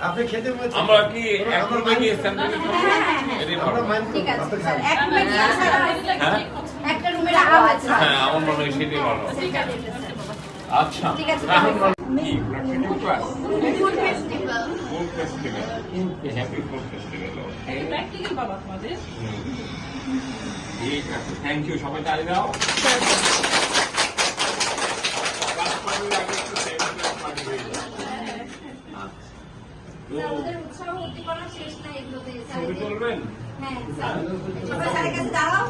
আপনি খেতে আমরা কি এখন থেকে স্যান্ডউইচ একটা রুমে রাখা আছে। হ্যাঁ আমার মনে হয় সেটাই ভালো। আচ্ছা ঠিক আছে কি ক্লাস ফুল ফেস্টিভ্যাল হ্যাপি ফুল ফেস্টিভ্যাল প্র্যাকটিক্যাল বাবা আমাদের ঠিক আছে থ্যাংক ইউ সবাই তালি দাও ওদের উৎসাহ উদ্দীপনা শেষ নাই এগুলোতে। ছবি তুলবেন হ্যাঁ স্যার সবাই স্যারের কাছে দাঁড়াও।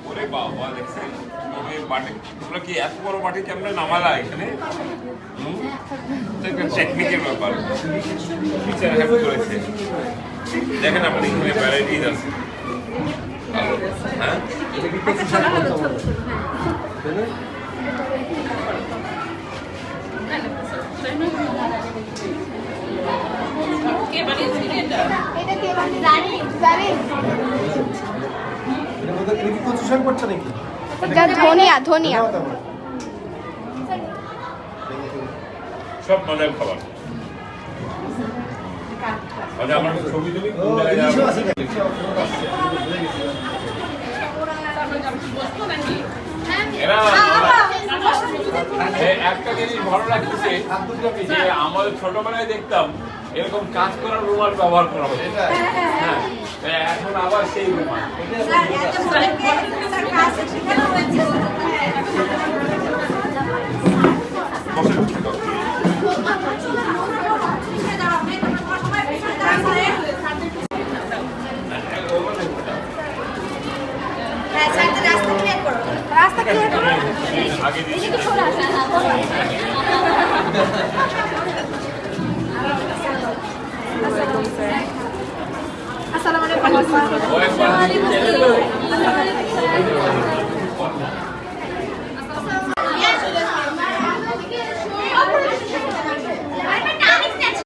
ওরে বাবা দেখছেন বাটি তোমরা কি এত বড় বাটি কেমনে নামালা এখানে টেকনিকের ব্যাপার টিচার হেল্প করেছে দেখেন আপনি এখানে ভ্যারাইটিজ আছে হ্যাঁ কে বানিয়েছিল এটা? এটা কে বানিয়ে জানি জানি এর মধ্যে কি কচু শাক করছে নাকি? এটা ধনিয়া ধনিয়া সব মজার খাবার আচ্ছা আমার ছবি তুমি কোন জায়গায় ইলিশও যাবো আছে নাকি? বসবো নাকি? এরা একটা জিনিস ভালো লাগছে যে আমাদের ছোটবেলায় দেখতাম এরকম কাজ করার রুমাল ব্যবহার করা হতো হ্যাঁ এখন আবার সেই রুমাল স্যার এত বড় স্যার কাজ শেখানো হয়েছে। হ্যাঁ স্যার রাস্তা ক্লিয়ার করো। রাস্তা ক্লিয়ার করো। আগে দিয়েছি এদিকে সরে আসুন। আসসালামু আলাইকুম। ও একবার